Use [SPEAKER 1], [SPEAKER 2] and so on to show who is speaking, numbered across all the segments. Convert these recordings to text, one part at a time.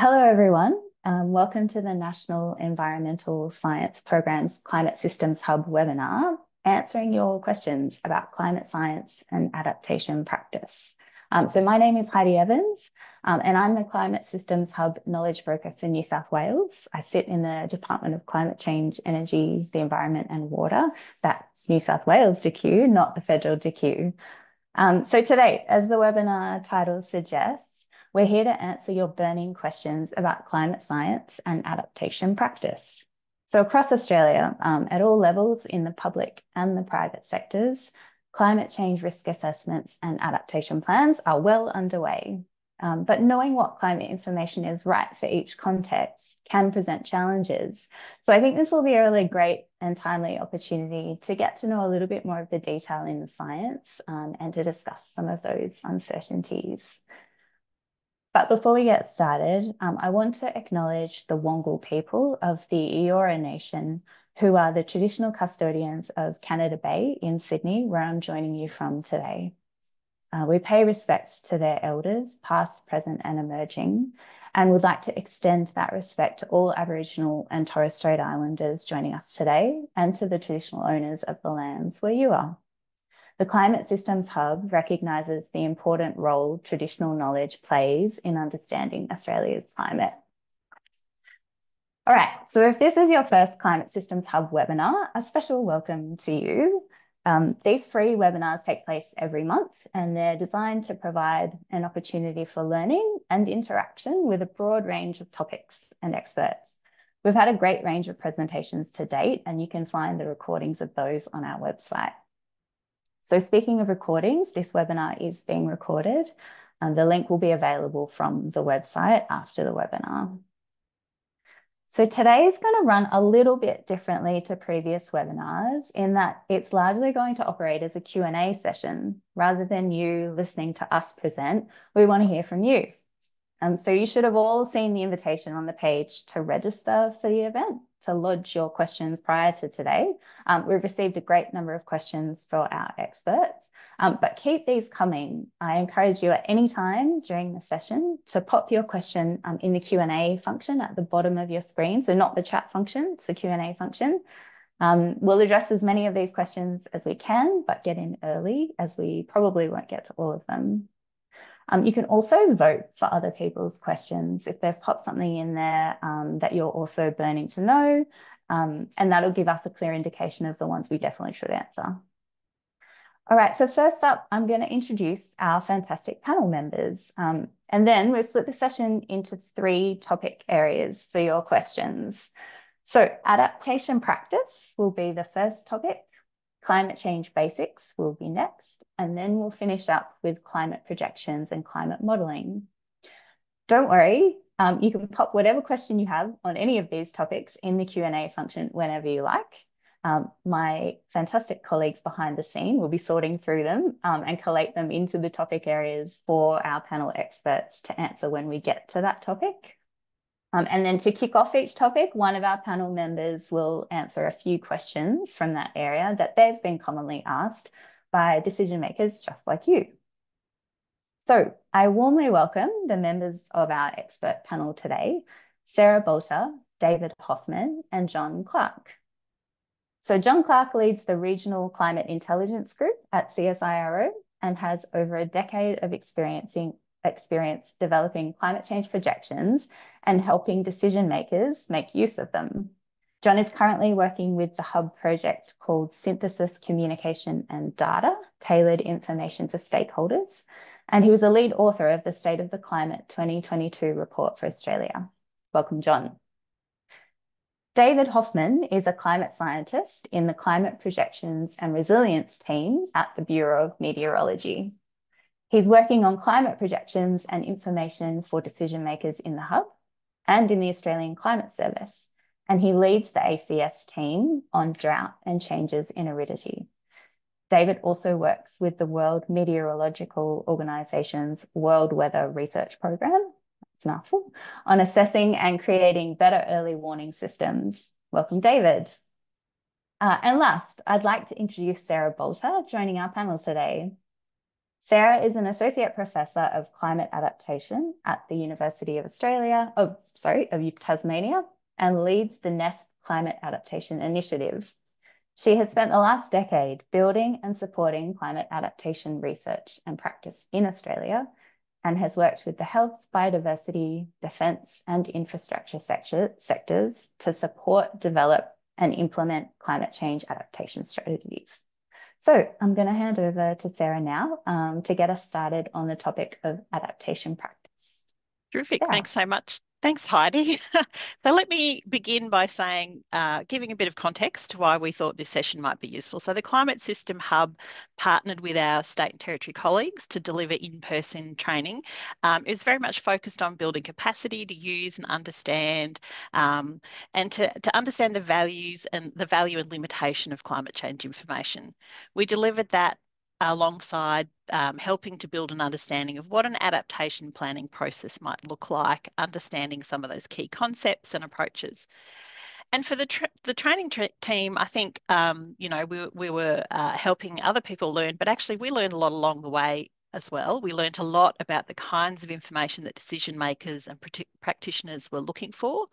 [SPEAKER 1] Hello, everyone. Welcome to the National Environmental Science Program's Climate Systems Hub webinar, answering your questions about climate science and adaptation practice. So my name is Heidi Evans, and I'm the Climate Systems Hub Knowledge Broker for New South Wales. I sit in the Department of Climate Change, Energy, the Environment and Water. That's New South Wales DQ, not the federal DQ. So today, as the webinar title suggests, we're here to answer your burning questions about climate science and adaptation practice. So across Australia, at all levels in the public and the private sectors, climate change risk assessments and adaptation plans are well underway. But knowing what climate information is right for each context can present challenges. So I think this will be a really great and timely opportunity to get to know a little bit more of the detail in the science and to discuss some of those uncertainties. But before we get started, I want to acknowledge the Wongal people of the Eora Nation, who are the traditional custodians of Canada Bay in Sydney, where I'm joining you from today. We pay respects to their elders, past, present and emerging, and would like to extend that respect to all Aboriginal and Torres Strait Islanders joining us today and to the traditional owners of the lands where you are. The Climate Systems Hub recognises the important role traditional knowledge plays in understanding Australia's climate. All right, so if this is your first Climate Systems Hub webinar, a special welcome to you. These free webinars take place every month and they're designed to provide an opportunity for learning and interaction with a broad range of topics and experts. We've had a great range of presentations to date, and you can find the recordings of those on our website. So speaking of recordings, this webinar is being recorded, and the link will be available from the website after the webinar. So today is going to run a little bit differently to previous webinars in that it's largely going to operate as a Q&A session. Rather than you listening to us present, we want to hear from you. So you should have all seen the invitation on the page to register for the event, to lodge your questions prior to today. We've received a great number of questions for our experts, but keep these coming. I encourage you at any time during the session to pop your question in the Q&A function at the bottom of your screen. So not the chat function, it's the Q&A function. We'll address as many of these questions as we can, but get in early as we probably won't get to all of them. You can also vote for other people's questions if they've popped something in there that you're also burning to know, and that'll give us a clear indication of the ones we definitely should answer. All right, so first up, I'm going to introduce our fantastic panel members, and then we'll split the session into 3 topic areas for your questions. So adaptation practice will be the first topic. Climate change basics will be next, and then we'll finish up with climate projections and climate modelling. Don't worry, you can pop whatever question you have on any of these topics in the Q&A function whenever you like. My fantastic colleagues behind the scene will be sorting through them and collate them into the topic areas for our panel experts to answer when we get to that topic. And then to kick off each topic, one of our panel members will answer a few questions from that area that they've been commonly asked by decision makers just like you. So I warmly welcome the members of our expert panel today, Sarah Boulter, David Hoffmann, and John Clarke. So John Clarke leads the Regional Climate Intelligence Group at CSIRO and has over a decade of experience developing climate change projections and helping decision makers make use of them. John is currently working with the Hub project called Synthesis, Communication and Data, Tailored Information for Stakeholders, and he was a lead author of the State of the Climate 2022 report for Australia. Welcome, John. David Hoffmann is a climate scientist in the Climate Projections and Resilience team at the Bureau of Meteorology. He's working on climate projections and information for decision makers in the Hub and in the Australian Climate Service, and he leads the ACS team on drought and changes in aridity. David also works with the World Meteorological Organization's World Weather Research Program, it's a mouthful, on assessing and creating better early warning systems. Welcome, David. And last, I'd like to introduce Sarah Boulter joining our panel today. Sarah is an associate professor of climate adaptation at the Associate Professor of Climate Adaptation at the University of Tasmania, and leads the Nest Climate Adaptation Initiative. She has spent the last decade building and supporting climate adaptation research and practice in Australia, and has worked with the health, biodiversity, defence, and infrastructure sectors to support, develop, and implement climate change adaptation strategies. So I'm going to hand over to Sarah now to get us started on the topic of adaptation practice.
[SPEAKER 2] Terrific.
[SPEAKER 1] Sarah.
[SPEAKER 2] Thanks so much. Thanks, Heidi. So let me begin by saying, giving a bit of context to why we thought this session might be useful. So the Climate System Hub partnered with our state and territory colleagues to deliver in-person training. It was very much focused on building capacity to use and understand, and to understand the values and the value and limitation of climate change information. We delivered that alongside helping to build an understanding of what an adaptation planning process might look like, understanding some of those key concepts and approaches. And for the training team, I think, we were helping other people learn, but actually we learned a lot along the way as well. We learned a lot about the kinds of information that decision makers and practitioners were looking for,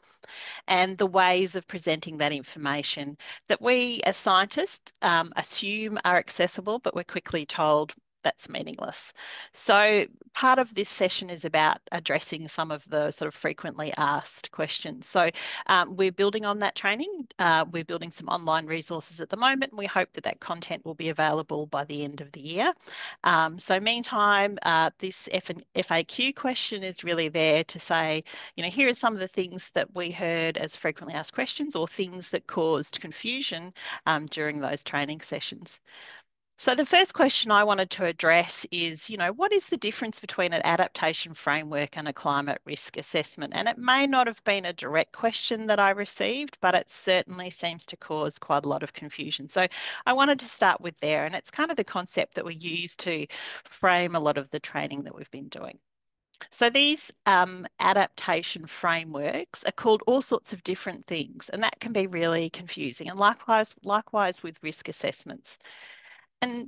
[SPEAKER 2] and the ways of presenting that information that we as scientists assume are accessible, but we're quickly told that's meaningless. So part of this session is about addressing some of the sort of frequently asked questions. So we're building on that training. We're building some online resources at the moment, and we hope that that content will be available by the end of the year. So meantime, this FAQ question is really there to say, here are some of the things that we heard as frequently asked questions or things that caused confusion during those training sessions. So the first question I wanted to address is, what is the difference between an adaptation framework and a climate risk assessment? And it may not have been a direct question that I received, but it certainly seems to cause quite a lot of confusion. So I wanted to start with there, and it's kind of the concept that we use to frame a lot of the training that we've been doing. So these adaptation frameworks are called all sorts of different things, and that can be really confusing. And likewise with risk assessments.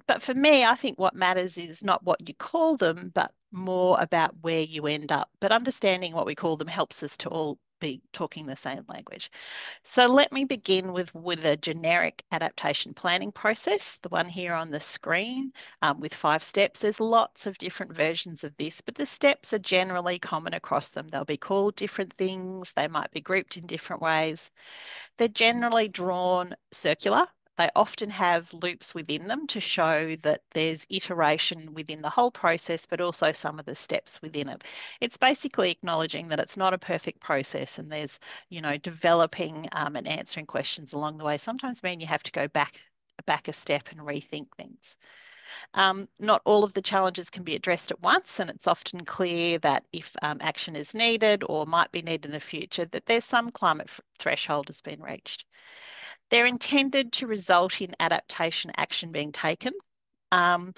[SPEAKER 2] But for me, I think what matters is not what you call them, but more about where you end up. But understanding what we call them helps us to all be talking the same language. So let me begin with a generic adaptation planning process, the one here on the screen with 5 steps. There's lots of different versions of this, but the steps are generally common across them. They'll be called different things. They might be grouped in different ways. They're generally drawn circular. They often have loops within them to show that there's iteration within the whole process, but also some of the steps within it. It's basically acknowledging that it's not a perfect process, and there's, developing and answering questions along the way sometimes mean you have to go back a step and rethink things. Not all of the challenges can be addressed at once, and it's often clear that if action is needed or might be needed in the future, that there's some climate threshold has been reached. They're intended to result in adaptation action being taken. I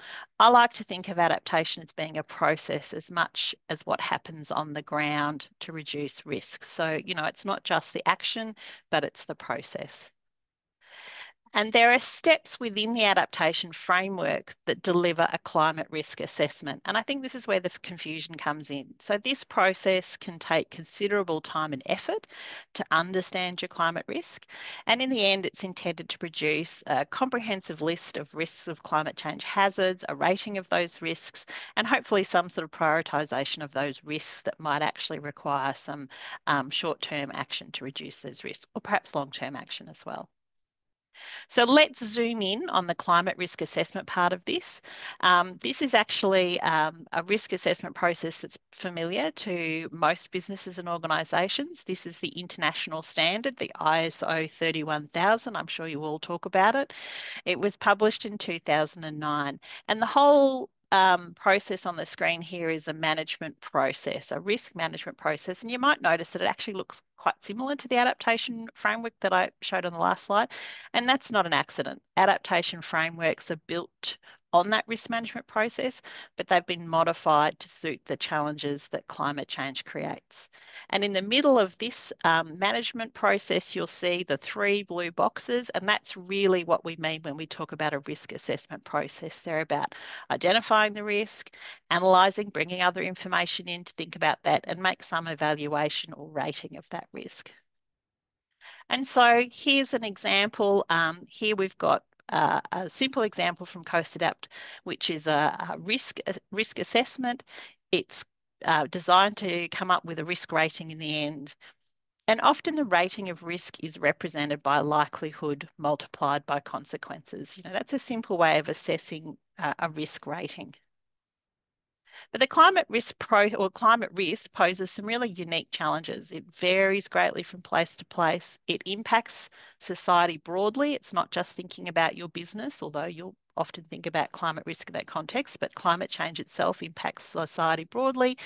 [SPEAKER 2] like to think of adaptation as being a process as much as what happens on the ground to reduce risks. So, it's not just the action, but it's the process. And there are steps within the adaptation framework that deliver a climate risk assessment. And I think this is where the confusion comes in. So this process can take considerable time and effort to understand your climate risk. And in the end, it's intended to produce a comprehensive list of risks of climate change hazards, a rating of those risks, and hopefully some sort of prioritisation of those risks that might actually require some short-term action to reduce those risks, or perhaps long-term action as well. So let's zoom in on the climate risk assessment part of this. This is actually a risk assessment process that's familiar to most businesses and organisations. This is the international standard, the ISO 31000. I'm sure you all talk about it. It was published in 2009, and the whole process on the screen here is a management process, a risk management process. And you might notice that it actually looks quite similar to the adaptation framework that I showed on the last slide. And that's not an accident. Adaptation frameworks are built on that risk management process, but they've been modified to suit the challenges that climate change creates. And in the middle of this management process, you'll see the 3 blue boxes, and that's really what we mean when we talk about a risk assessment process. They're about identifying the risk, analysing, bringing other information in to think about that, and make some evaluation or rating of that risk. And so here's an example. Here we've got a simple example from Coast Adapt, which is a risk assessment. It's designed to come up with a risk rating in the end. And often the rating of risk is represented by likelihood multiplied by consequences. That's a simple way of assessing a risk rating. But the climate risk poses some really unique challenges. It varies greatly from place to place. It impacts society broadly. It's not just thinking about your business, although you'll often think about climate risk in that context, but climate change itself impacts society broadly.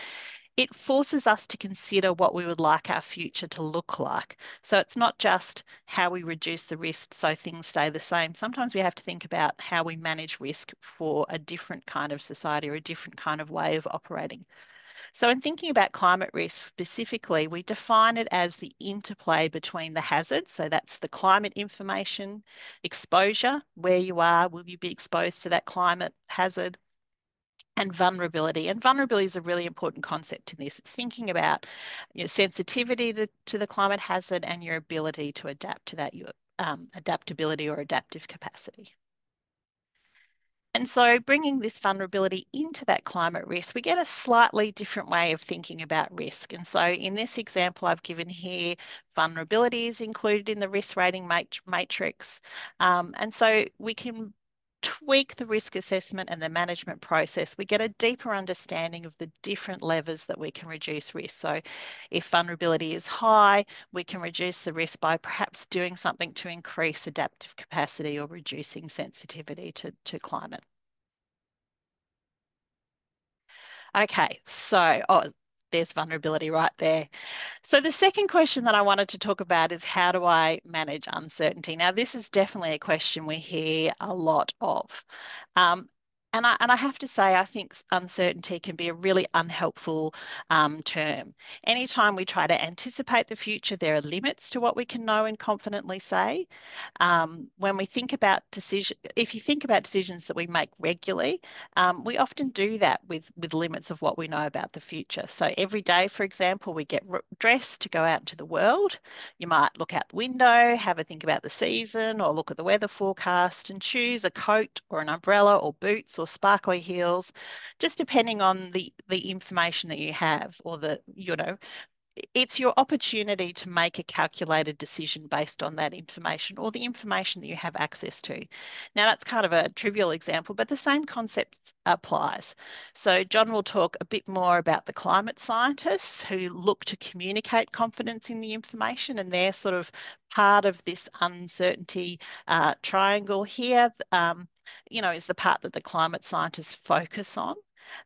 [SPEAKER 2] It forces us to consider what we would like our future to look like. So it's not just how we reduce the risk so things stay the same. Sometimes we have to think about how we manage risk for a different kind of society or a different kind of way of operating. So in thinking about climate risk specifically, we define it as the interplay between the hazards. So that's the climate information, exposure, where you are, will you be exposed to that climate hazard? And vulnerability. And vulnerability is a really important concept in this. It's thinking about your sensitivity to the climate hazard and your ability to adapt to that, your adaptability or adaptive capacity. And so bringing this vulnerability into that climate risk, we get a slightly different way of thinking about risk. And so in this example I've given here, vulnerability is included in the risk rating matrix. And so we can tweak the risk assessment and the management process, we get a deeper understanding of the different levers that we can reduce risk. So if vulnerability is high, we can reduce the risk by perhaps doing something to increase adaptive capacity or reducing sensitivity to climate. Okay, so, there's vulnerability right there. So the second question that I wanted to talk about is how do I manage uncertainty? Now, this is definitely a question we hear a lot of. And I have to say, I think uncertainty can be a really unhelpful term. Anytime we try to anticipate the future, there are limits to what we can know and confidently say. When we think about if you think about decisions that we make regularly, we often do that with limits of what we know about the future. So every day, for example, we get dressed to go out into the world. You might look out the window, have a think about the season, or look at the weather forecast and choose a coat or an umbrella or boots or sparkly heels, just depending on the information that you have or it's your opportunity to make a calculated decision based on that information or the information that you have access to. Now, that's kind of a trivial example, but the same concept applies. So John will talk a bit more about the climate scientists who look to communicate confidence in the information, and they're sort of part of this uncertainty triangle here, is the part that the climate scientists focus on.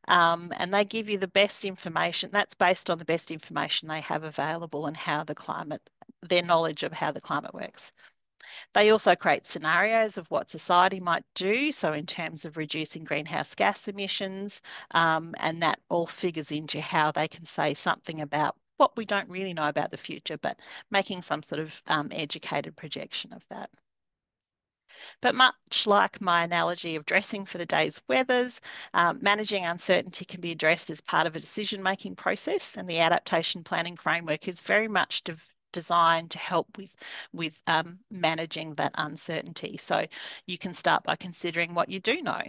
[SPEAKER 2] And they give you the best information. That's based on the best information they have available and their knowledge of how the climate works. They also create scenarios of what society might do, so in terms of reducing greenhouse gas emissions, and that all figures into how they can say something about what we don't really know about the future, but making some sort of educated projection of that. But much like my analogy of dressing for the day's weathers, managing uncertainty can be addressed as part of a decision-making process, and the adaptation planning framework is very much designed to help with managing that uncertainty. So you can start by considering what you do know,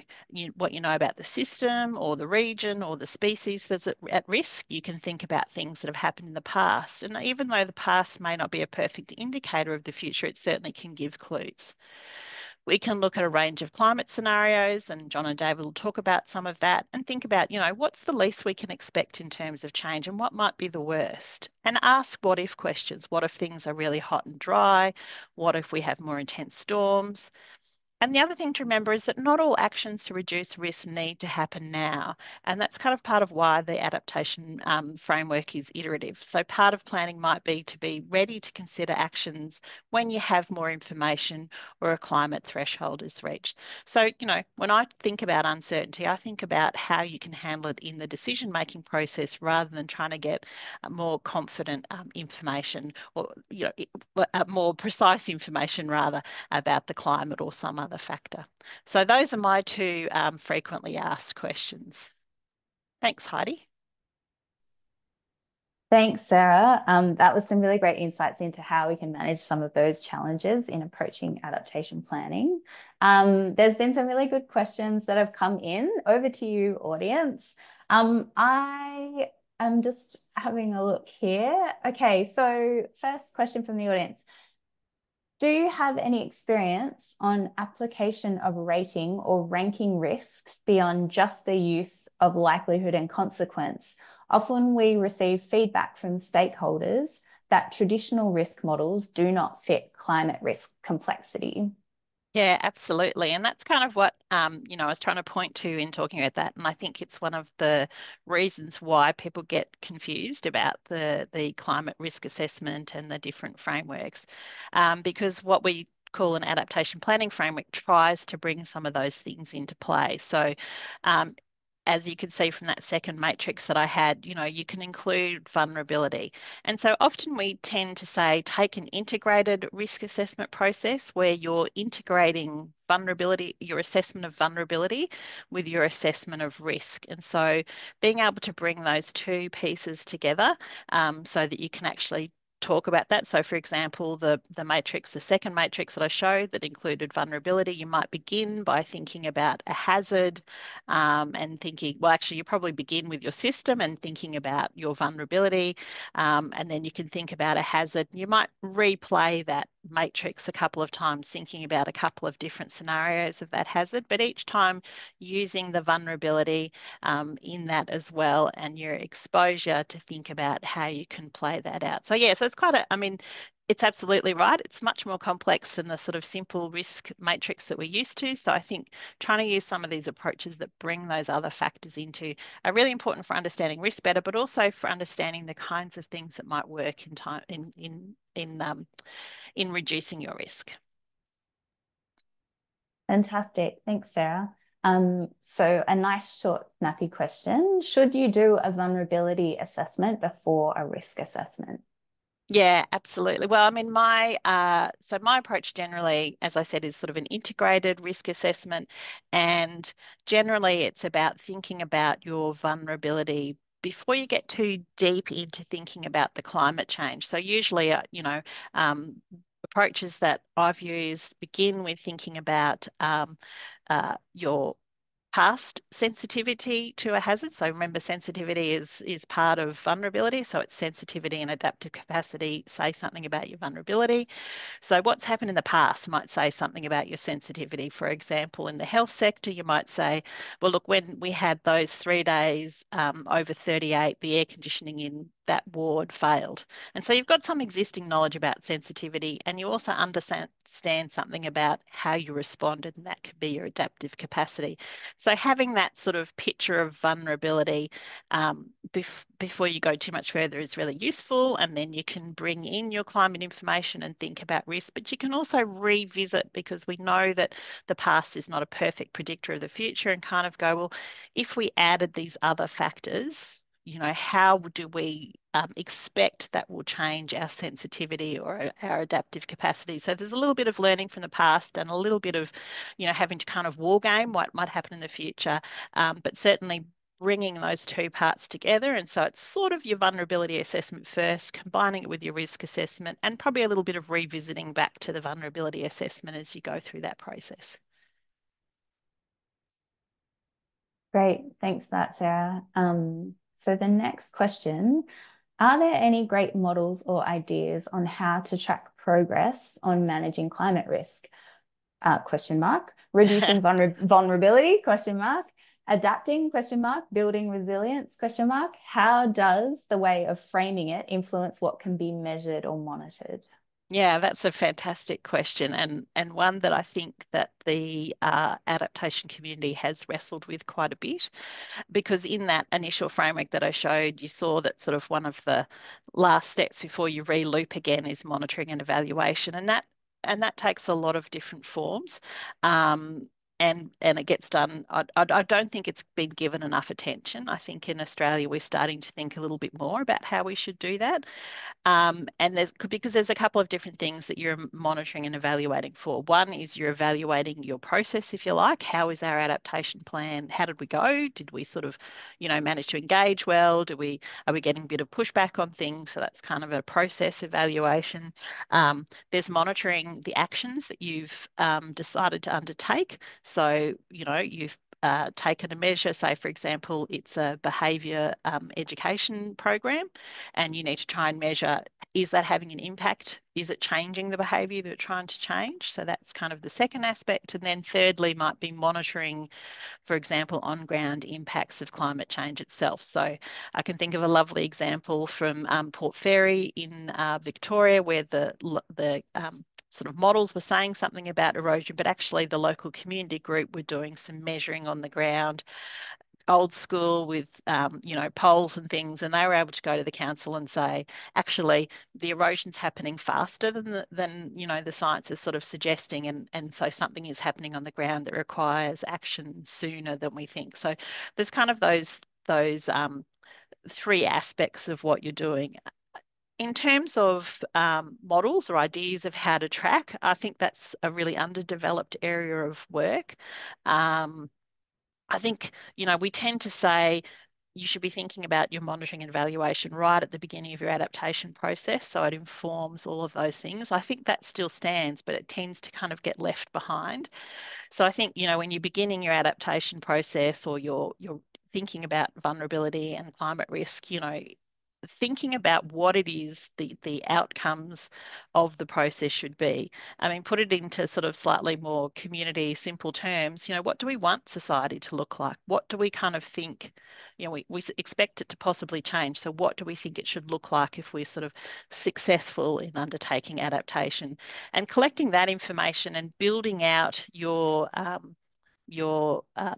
[SPEAKER 2] what you know about the system or the region or the species that's at risk. You can think about things that have happened in the past. And even though the past may not be a perfect indicator of the future, it certainly can give clues. We can look at a range of climate scenarios, and John and David will talk about some of that, and think about, what's the least we can expect in terms of change and what might be the worst? And ask what if questions. What if things are really hot and dry? What if we have more intense storms? And the other thing to remember is that not all actions to reduce risk need to happen now. And that's kind of part of why the adaptation framework is iterative. So part of planning might be to be ready to consider actions when you have more information or a climate threshold is reached. So, when I think about uncertainty, I think about how you can handle it in the decision-making process rather than trying to get more confident information or, more precise information rather about the climate or some other factor. So those are my two frequently asked questions. Thanks, Heidi.
[SPEAKER 1] Thanks, Sarah. That was some really great insights into how we can manage some of those challenges in approaching adaptation planning. There's been some really good questions that have come in. Over to you, audience. I am just having a look here. Okay, so first question from the audience. Do you have any experience on application of rating or ranking risks beyond just the use of likelihood and consequence? Often we receive feedback from stakeholders that traditional risk models do not fit climate risk complexity.
[SPEAKER 2] Yeah, absolutely. And that's kind of what I was trying to point to in talking about that. And I think it's one of the reasons why people get confused about the climate risk assessment and the different frameworks. Because what we call an adaptation planning framework tries to bring some of those things into play. So um, as you can see from that second matrix that I had, you can include vulnerability. And so often we tend to say, take an integrated risk assessment process where you're integrating vulnerability, your assessment of vulnerability with your assessment of risk. And so being able to bring those two pieces together so that you can actually talk about that. So for example, the matrix, the second matrix that I showed that included vulnerability, you might begin by thinking about a hazard and thinking, well, actually, you probably begin with your system and thinking about your vulnerability. And then you can think about a hazard. You might replay that matrix a couple of times, thinking about a couple of different scenarios of that hazard, but each time using the vulnerability in that as well and your exposure to think about how you can play that out. So yeah, so it's it's absolutely right. It's much more complex than the sort of simple risk matrix that we're used to. So I think trying to use some of these approaches that bring those other factors into are really important for understanding risk better, but also for understanding the kinds of things that might work in time in reducing your risk.
[SPEAKER 1] Fantastic. Thanks, Sarah. So a nice short, snappy question. Should you do a vulnerability assessment before a risk assessment?
[SPEAKER 2] Yeah, absolutely. Well, I mean, my approach generally, as I said, is sort of an integrated risk assessment, and generally it's about thinking about your vulnerability before you get too deep into thinking about the climate change. So usually, approaches that I've used begin with thinking about your past sensitivity to a hazard. So remember, sensitivity is part of vulnerability. So it's sensitivity and adaptive capacity say something about your vulnerability. So what's happened in the past might say something about your sensitivity. For example, in the health sector, you might say, well, look, when we had those 3 days over 38, the air conditioning in that ward failed. And so you've got some existing knowledge about sensitivity, and you also understand something about how you responded, and that could be your adaptive capacity. So having that sort of picture of vulnerability before you go too much further is really useful. And then you can bring in your climate information and think about risk, but you can also revisit, because we know that the past is not a perfect predictor of the future, and kind of go, well, if we added these other factors, how do we expect that will change our sensitivity or our adaptive capacity? So there's a little bit of learning from the past and a little bit of, having to kind of war game what might happen in the future, but certainly bringing those two parts together. And so it's sort of your vulnerability assessment first, combining it with your risk assessment, and probably a little bit of revisiting back to the vulnerability assessment as you go through that process.
[SPEAKER 1] Great. Thanks for that, Sarah. So the next question, are there any great models or ideas on how to track progress on managing climate risk? Question mark. Reducing vulnerability? Question mark. Adapting? Question mark. Building resilience? Question mark. How does the way of framing it influence what can be measured or monitored?
[SPEAKER 2] Yeah, that's a fantastic question, and one that I think that the adaptation community has wrestled with quite a bit, because in that initial framework that I showed, you saw that sort of one of the last steps before you re-loop again is monitoring and evaluation, and that takes a lot of different forms. Um, and it gets done. I don't think it's been given enough attention. I think in Australia we're starting to think a little bit more about how we should do that. And because there's a couple of different things that you're monitoring and evaluating for. One is you're evaluating your process, if you like. How is our adaptation plan? How did we go? Did we sort of, manage to engage well? Are we getting a bit of pushback on things? So that's kind of a process evaluation. There's monitoring the actions that you've decided to undertake. So, you've taken a measure, say, for example, it's a behaviour education program, and you need to try and measure, is that having an impact? Is it changing the behaviour that you're trying to change? So that's kind of the second aspect. And then thirdly might be monitoring, for example, on-ground impacts of climate change itself. So I can think of a lovely example from Port Fairy in Victoria, where the sort of models were saying something about erosion, but actually the local community group were doing some measuring on the ground, old school with poles and things, and they were able to go to the council and say, actually, the erosion's happening faster than the science is sort of suggesting, and so something is happening on the ground that requires action sooner than we think. So there's kind of those three aspects of what you're doing. In terms of models or ideas of how to track, I think that's a really underdeveloped area of work. I think, we tend to say you should be thinking about your monitoring and evaluation right at the beginning of your adaptation process. So it informs all of those things. I think that still stands, but it tends to kind of get left behind. So I think, when you're beginning your adaptation process, or you're thinking about vulnerability and climate risk, thinking about what it is the outcomes of the process should be. I mean, put it into sort of slightly more community simple terms. What do we want society to look like? What do we kind of think? We expect it to possibly change. So what do we think it should look like if we're sort of successful in undertaking adaptation? And collecting that information and building out your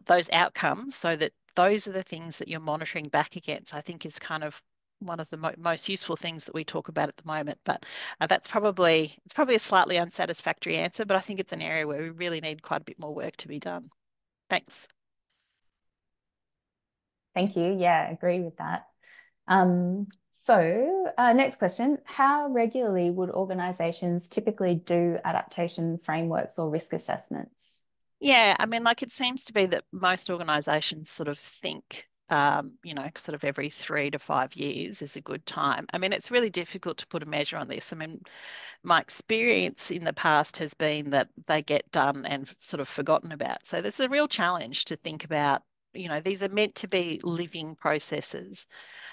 [SPEAKER 2] those outcomes, so that those are the things that you're monitoring back against, I think is kind of one of the most useful things that we talk about at the moment. But it's probably a slightly unsatisfactory answer, but I think it's an area where we really need quite a bit more work to be done. Thanks.
[SPEAKER 1] Thank you. Yeah, agree with that. Next question. How regularly would organizations typically do adaptation frameworks or risk assessments?
[SPEAKER 2] Yeah, I mean, like, it seems to be that most organisations sort of think, sort of every 3 to 5 years is a good time. I mean, it's really difficult to put a measure on this. I mean, my experience in the past has been that they get done and sort of forgotten about. So there's a real challenge to think about. These are meant to be living processes.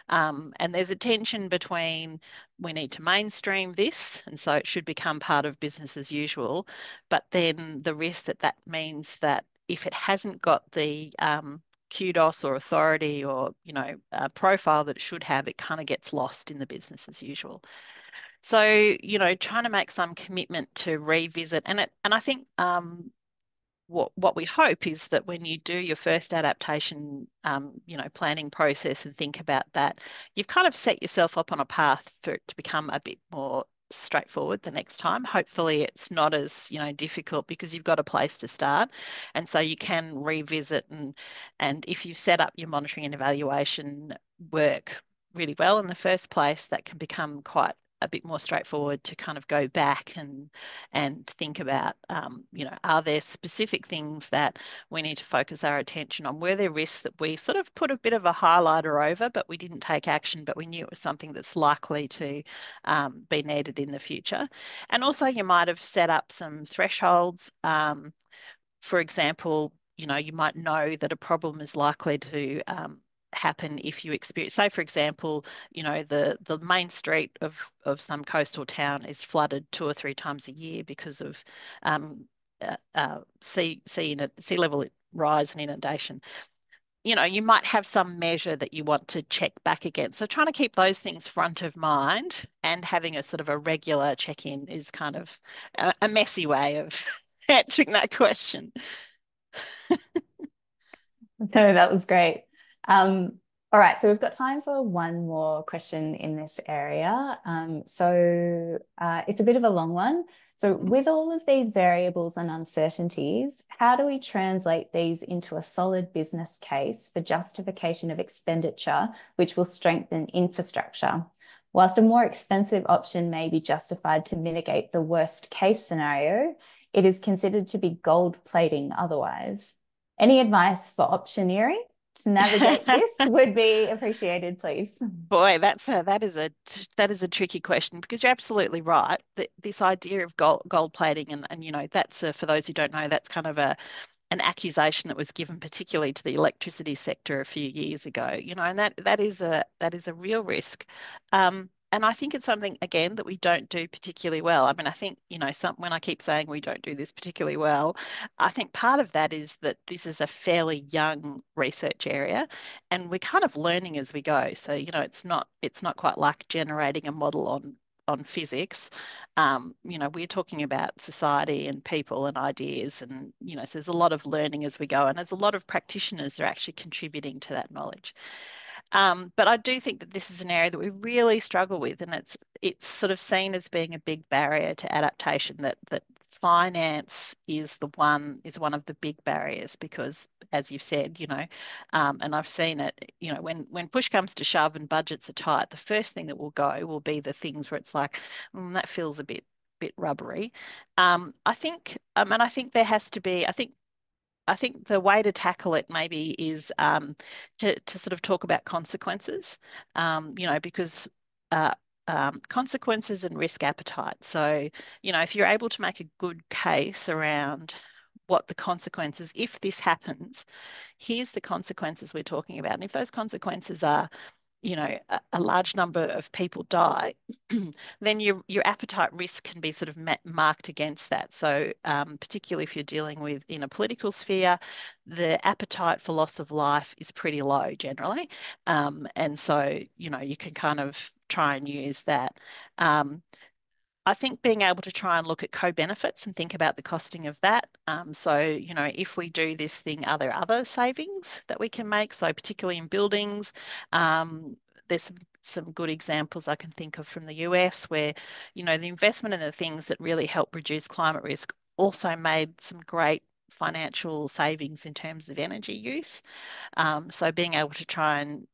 [SPEAKER 2] And there's a tension between, we need to mainstream this, and so it should become part of business as usual. But then the risk that means that if it hasn't got the kudos or authority or profile that it should have, it kind of gets lost in the business as usual. So, trying to make some commitment to revisit, and I think what we hope is that when you do your first adaptation, planning process and think about that, you've kind of set yourself up on a path for it to become a bit more straightforward the next time. Hopefully, it's not as difficult, because you've got a place to start, and so you can revisit, and if you've set up your monitoring and evaluation work really well in the first place, that can become quite a bit more straightforward to kind of go back and think about, are there specific things that we need to focus our attention on? Were there risks that we sort of put a bit of a highlighter over, but we didn't take action, but we knew it was something that's likely to be needed in the future? And also, you might have set up some thresholds. For example, you might know that a problem is likely to happen if you experience, say, for example, the main street of some coastal town is flooded 2 or 3 times a year because of sea level rise and inundation. you might have some measure that you want to check back against. So trying to keep those things front of mind and having a sort of a regular check-in is kind of a messy way of answering that question.
[SPEAKER 1] So that was great. All right, so we've got time for one more question in this area. It's a bit of a long one. So with all of these variables and uncertainties, how do we translate these into a solid business case for justification of expenditure, which will strengthen infrastructure? Whilst a more expensive option may be justified to mitigate the worst case scenario, it is considered to be gold plating otherwise. Any advice for optioneering to navigate this would be appreciated, please.
[SPEAKER 2] Boy, that is a tricky question because you're absolutely right. This idea of gold plating and that's for those who don't know, that's kind of an accusation that was given particularly to the electricity sector a few years ago, and that is a real risk. And I think it's something again that we don't do particularly well. I mean, I think, when I keep saying we don't do this particularly well, I think part of that is that this is a fairly young research area and we're kind of learning as we go. So, it's not quite like generating a model on physics. We're talking about society and people and ideas, and so there's a lot of learning as we go, and there's a lot of practitioners that are actually contributing to that knowledge. But I do think that this is an area that we really struggle with, and it's sort of seen as being a big barrier to adaptation. That finance is one of the big barriers because, as you've said, and I've seen it, when push comes to shove and budgets are tight, the first thing that will go will be the things where it's like, that feels a bit rubbery. And I think there has to be. I think the way to tackle it maybe is to sort of talk about consequences, because consequences and risk appetite. So, if you're able to make a good case around what the consequences, if this happens, here's the consequences we're talking about. And if those consequences are a large number of people die, then your appetite risk can be sort of marked against that. So particularly if you're dealing with in a political sphere, the appetite for loss of life is pretty low generally. And so, you can kind of try and use that. I think being able to try and look at co-benefits and think about the costing of that. So, if we do this thing, are there other savings that we can make? So, particularly in buildings, there's some good examples I can think of from the US where, the investment in the things that really help reduce climate risk also made some great financial savings in terms of energy use. So, being able to try and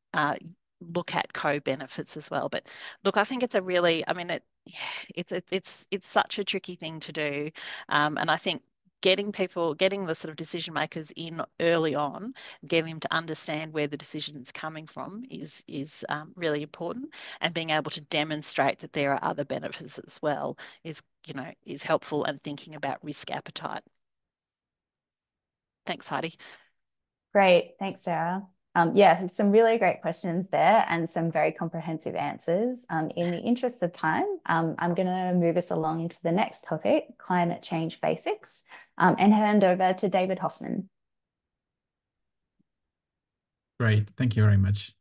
[SPEAKER 2] look at co-benefits as well. But look, I think it's a really, I mean, yeah, it's such a tricky thing to do, and I think getting the sort of decision makers in early on, getting them to understand where the decision's coming from is really important, and being able to demonstrate that there are other benefits as well is helpful, and thinking about risk appetite. Thanks, Heidi.
[SPEAKER 1] Great. Thanks, Sarah. Yeah, some really great questions there and some very comprehensive answers. In the interest of time, I'm going to move us along to the next topic, climate change basics, and hand over to David Hoffmann.
[SPEAKER 3] Great. Thank you very much.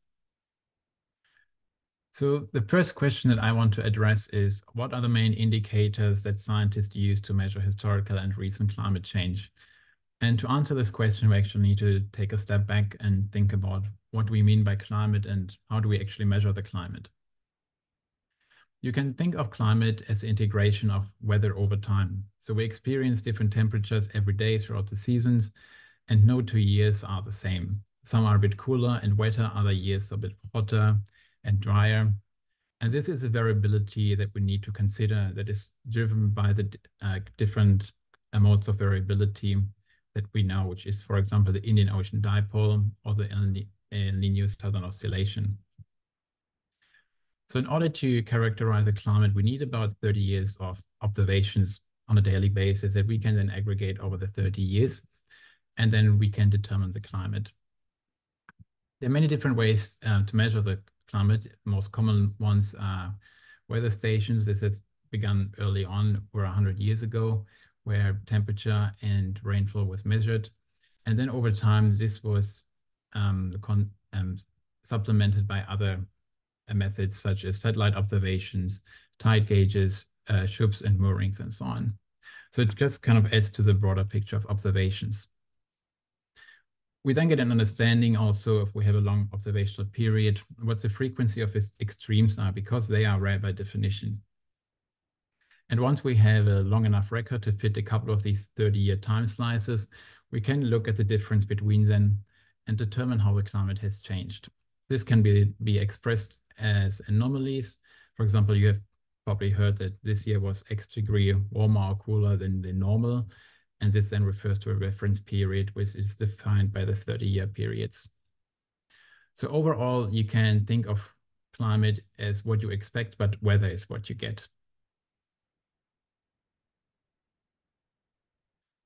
[SPEAKER 3] So the first question that I want to address is, what are the main indicators that scientists use to measure historical and recent climate change? And to answer this question, we actually need to take a step back and think about what we mean by climate and how do we actually measure the climate. You can think of climate as the integration of weather over time. So we experience different temperatures every day throughout the seasons, and no 2 years are the same. Some are a bit cooler and wetter, other years are a bit hotter and drier. And this is a variability that we need to consider that is driven by the different modes of variability that we know, which is, for example, the Indian Ocean dipole or the El Niño Southern Oscillation. So in order to characterize the climate, we need about 30 years of observations on a daily basis that we can then aggregate over the 30 years, and then we can determine the climate. There are many different ways to measure the climate. Most common ones are weather stations. This has begun early on, over 100 years ago, where temperature and rainfall was measured. And then over time, this was supplemented by other methods such as satellite observations, tide gauges, shoops and moorings, and so on. So it just kind of adds to the broader picture of observations. We then get an understanding also, if we have a long observational period, what the frequency of its extremes are, because they are rare by definition. And once we have a long enough record to fit a couple of these 30-year time slices, we can look at the difference between them and determine how the climate has changed. This can be expressed as anomalies. For example, you have probably heard that this year was X degree warmer or cooler than the normal. And this then refers to a reference period, which is defined by the 30-year periods. So overall, you can think of climate as what you expect, but weather is what you get.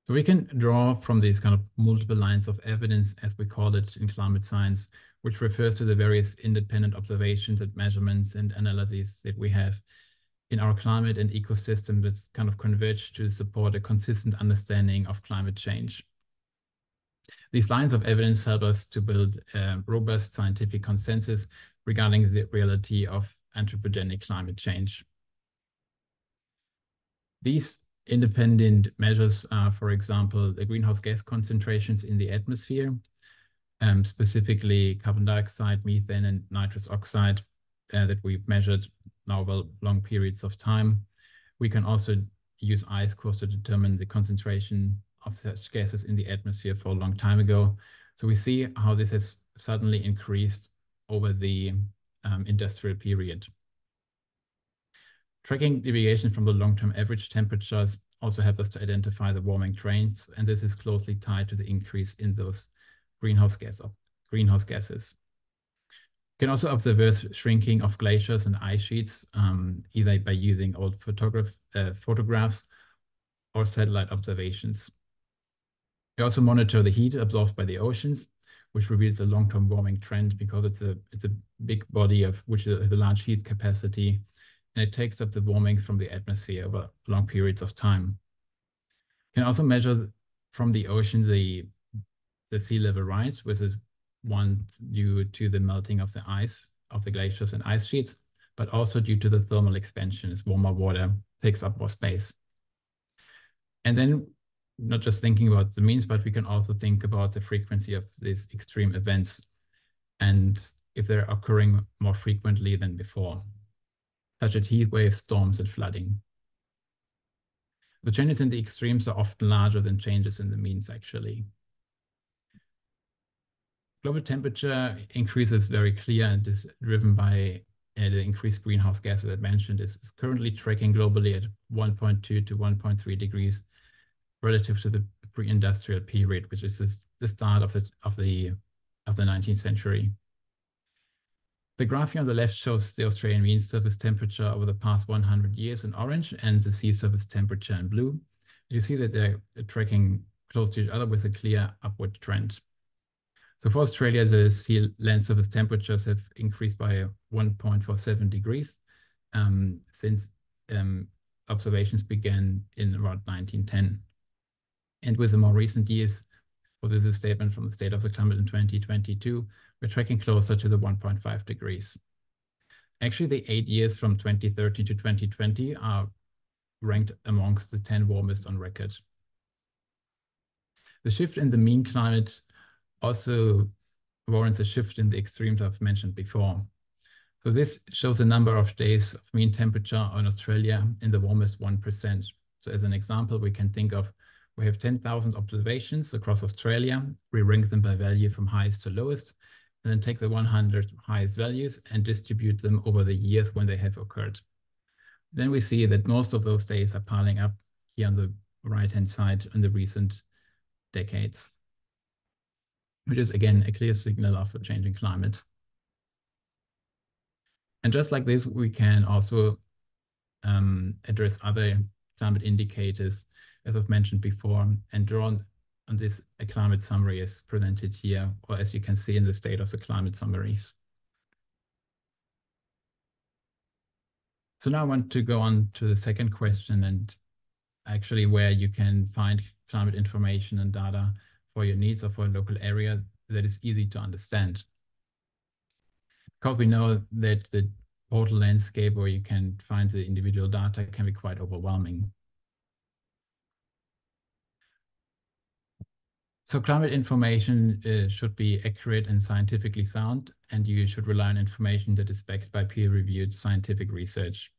[SPEAKER 3] So we can draw from these kind of multiple lines of evidence, as we call it in climate science, which refers to the various independent observations and measurements and analyses that we have in our climate and ecosystem that's kind of converged to support a consistent understanding of climate change. These lines of evidence help us to build a robust scientific consensus regarding the reality of anthropogenic climate change. These independent measures are, for example, the greenhouse gas concentrations in the atmosphere, specifically carbon dioxide, methane, and nitrous oxide that we've measured now over long periods of time. We can also use ice cores to determine the concentration of such gases in the atmosphere for a long time ago. So we see how this has suddenly increased over the industrial period. Tracking deviation from the long-term average temperatures also help us to identify the warming trends, and this is closely tied to the increase in those greenhouse gases. You can also observe shrinking of glaciers and ice sheets, either by using old photographs or satellite observations. We also monitor the heat absorbed by the oceans, which reveals a long-term warming trend because it's a big body of which has a large heat capacity, and it takes up the warming from the atmosphere over long periods of time. You can also measure from the ocean the sea level rise, which is one due to the melting of the ice, of the glaciers and ice sheets, but also due to the thermal expansion as warmer water takes up more space. And then not just thinking about the means, but we can also think about the frequency of these extreme events and if they're occurring more frequently than before, such as heat waves, storms, and flooding. The changes in the extremes are often larger than changes in the means, actually. Global temperature increase is very clear and is driven by the increased greenhouse gas that I mentioned. Is currently tracking globally at 1.2 to 1.3 degrees relative to the pre-industrial period, which is the start of the 19th century. The graph here on the left shows the Australian mean surface temperature over the past 100 years in orange and the sea surface temperature in blue. You see that they're tracking close to each other with a clear upward trend. So for Australia, the sea land surface temperatures have increased by 1.47 degrees since observations began in around 1910. And with the more recent years, for this is a statement from the State of the Climate in 2022, we're tracking closer to the 1.5 degrees. Actually, the 8 years from 2013 to 2020 are ranked amongst the 10 warmest on record. The shift in the mean climate also warrants a shift in the extremes I've mentioned before. So this shows the number of days of mean temperature in Australia in the warmest 1%. So as an example, we can think of, we have 10,000 observations across Australia. We rank them by value from highest to lowest, and then take the 100 highest values and distribute them over the years when they have occurred. Then we see that most of those days are piling up here on the right-hand side in the recent decades, which is again a clear signal of a changing climate. And just like this, we can also address other climate indicators, as I've mentioned before, and draw on this a climate summary as presented here, or as you can see in the state of the climate summaries. So now I want to go on to the second question, and actually where you can find climate information and data for your needs or for a local area. that is easy to understand. Because we know that the portal landscape where you can find the individual data can be quite overwhelming. So climate information should be accurate and scientifically sound, and you should rely on information that is backed by peer-reviewed scientific research.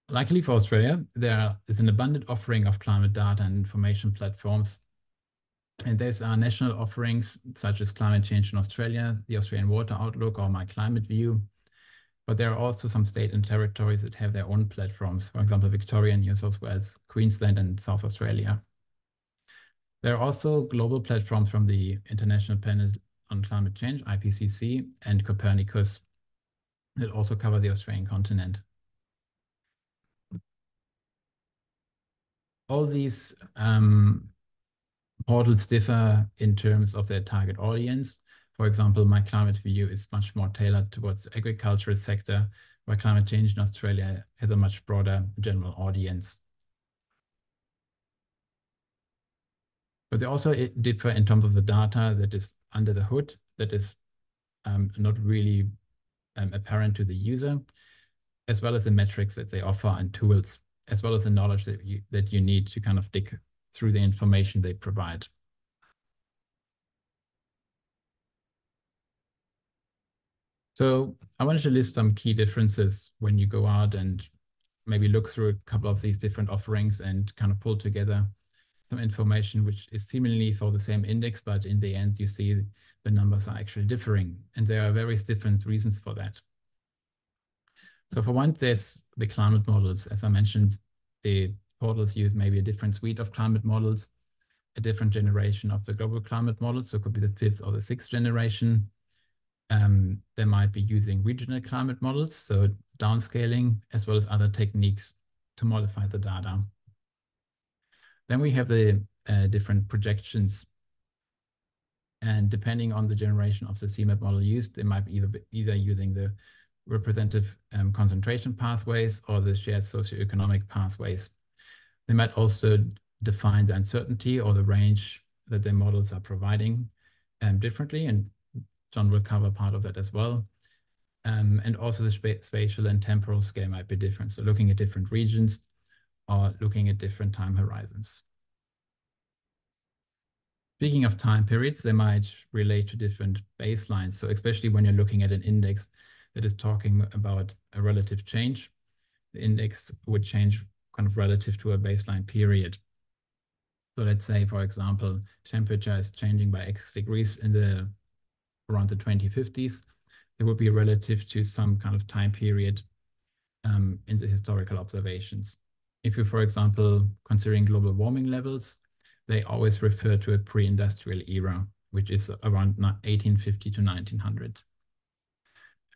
[SPEAKER 3] Luckily for Australia, there is an abundant offering of climate data and information platforms. And there's our national offerings such as Climate Change in Australia, the Australian Water Outlook, or My Climate View. But there are also some state and territories that have their own platforms, for example, Victoria, New South Wales, Queensland, and South Australia. There are also global platforms from the International Panel on Climate Change, IPCC, and Copernicus that also cover the Australian continent. All these portals differ in terms of their target audience. For example, My Climate View is much more tailored towards the agricultural sector, where climate change in Australia has a much broader general audience. But they also differ in terms of the data that is under the hood, that is not really apparent to the user, as well as the metrics that they offer and tools, as well as the knowledge that you need to kind of dig through the information they provide. So I wanted to list some key differences when you go out and maybe look through a couple of these different offerings and kind of pull together some information which is seemingly for the same index, but in the end you see the numbers are actually differing. And there are various different reasons for that. So for one, there's the climate models. As I mentioned, the portals use maybe a different suite of climate models, a different generation of the global climate model. So it could be the 5th or the 6th generation. They might be using regional climate models, so downscaling, as well as other techniques to modify the data. Then we have the different projections. And depending on the generation of the CMAP model used, they might be either using the representative concentration pathways or the shared socioeconomic pathways. They might also define the uncertainty or the range that their models are providing differently, and John will cover part of that as well. And also the spatial and temporal scale might be different. So looking at different regions or looking at different time horizons. Speaking of time periods, they might relate to different baselines. So especially when you're looking at an index that is talking about a relative change, the index would change kind of relative to a baseline period. So let's say, for example, temperature is changing by X degrees in around the 2050s. It would be relative to some kind of time period in the historical observations. If you're, for example, considering global warming levels, they always refer to a pre-industrial era, which is around 1850 to 1900.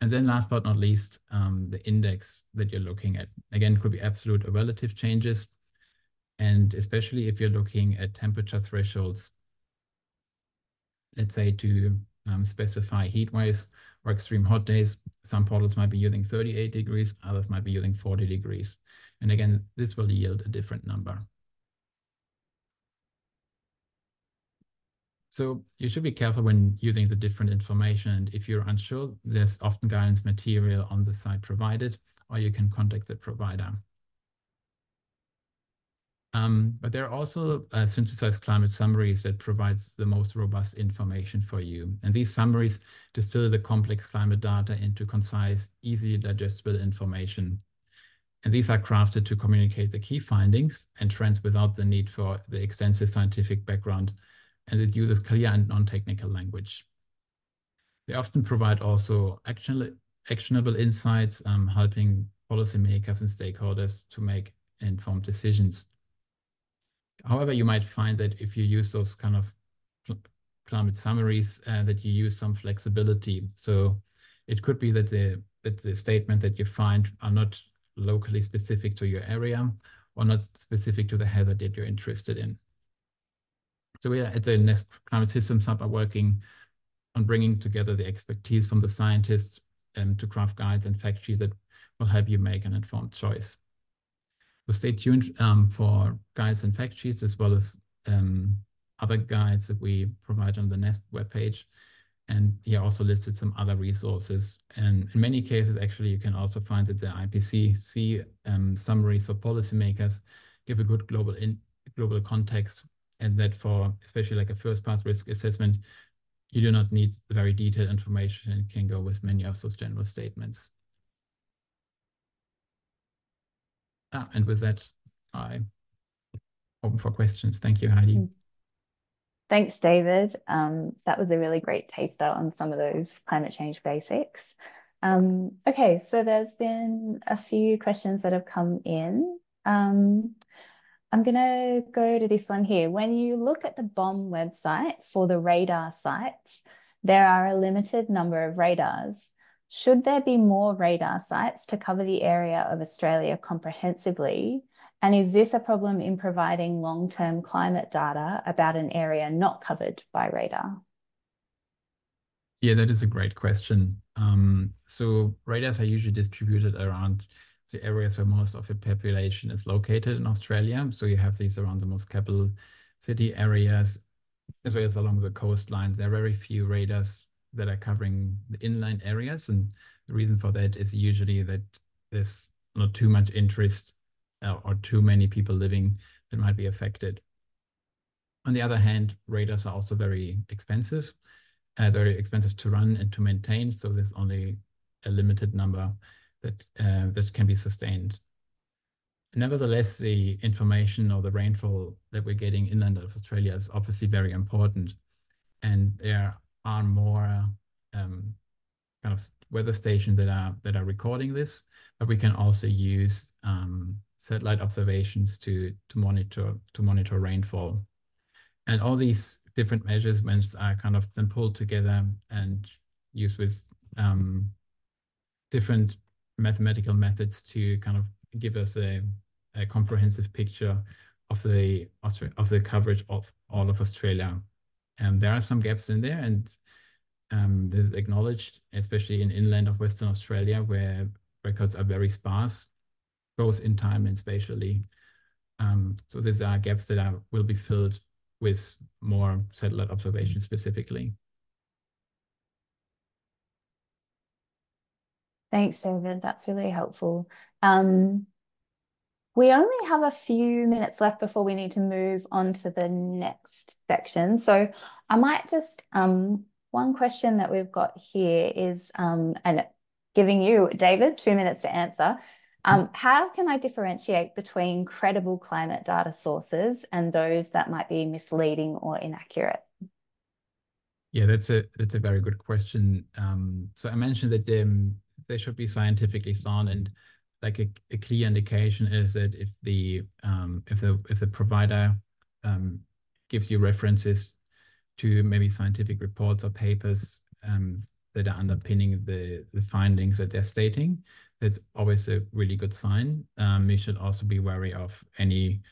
[SPEAKER 3] And then last but not least, the index that you're looking at, again, could be absolute or relative changes. And especially if you're looking at temperature thresholds, let's say to specify heat waves or extreme hot days, some portals might be using 38 degrees, others might be using 40 degrees. And again, this will yield a different number. So you should be careful when using the different information. And if you're unsure, there's often guidance material on the site provided, or you can contact the provider. But there are also synthesized climate summaries that provides the most robust information for you. And these summaries distill the complex climate data into concise, easily digestible information. And these are crafted to communicate the key findings and trends without the need for the extensive scientific background, and it uses clear and non-technical language. They often provide also actionable insights, helping policymakers and stakeholders to make informed decisions. However, you might find that if you use those kind of climate summaries, that you use some flexibility. So it could be that the statement that you find are not locally specific to your area or not specific to the hazard that you're interested in. So we at the Nest Climate Systems Hub are working on bringing together the expertise from the scientists to craft guides and fact sheets that will help you make an informed choice. So stay tuned for guides and fact sheets, as well as other guides that we provide on the NEST webpage. And he also listed some other resources. And in many cases, actually, you can also find that the IPCC summaries for policymakers give a good global context, and that for especially like a first pass risk assessment, you do not need very detailed information and can go with many of those general statements. And with that, I open for questions. Thank you, Heidi.
[SPEAKER 1] Thanks, David. That was a really great taster on some of those climate change basics. Okay, so there's been a few questions that have come in. I'm going to go to this one here. When you look at the BOM website for the radar sites, there are a limited number of radars. Should there be more radar sites to cover the area of Australia comprehensively? And is this a problem in providing long-term climate data about an area not covered by radar?
[SPEAKER 3] Yeah, that is a great question. So radars are usually distributed around the areas where most of the population is located in Australia. So you have these around the most capital city areas, as well as along the coastlines. There are very few radars that are covering the inland areas. And the reason for that is usually that there's not too much interest or too many people living that might be affected. On the other hand, radars are also very expensive to run and to maintain. So there's only a limited number that can be sustained. Nevertheless, the information or the rainfall that we're getting inland of Australia is obviously very important. And there are more kind of weather stations that are recording this, but we can also use satellite observations to monitor rainfall. And all these different measurements are kind of then pulled together and used with different mathematical methods to kind of give us a comprehensive picture of the coverage of all of Australia. There are some gaps in there, and this is acknowledged, especially in inland of Western Australia, where records are very sparse, both in time and spatially. So these are gaps that will be filled with more satellite observations specifically.
[SPEAKER 1] Thanks, David. That's really helpful. We only have a few minutes left before we need to move on to the next section. So I might just, one question that we've got here is, and giving you, David, 2 minutes to answer. How can I differentiate between credible climate data sources and those that might be misleading or inaccurate?
[SPEAKER 3] Yeah, that's a very good question. So I mentioned that they should be scientifically sound, and like a clear indication is that if the provider gives you references to maybe scientific reports or papers that are underpinning the findings that they're stating, that's always a really good sign. You should also be wary of any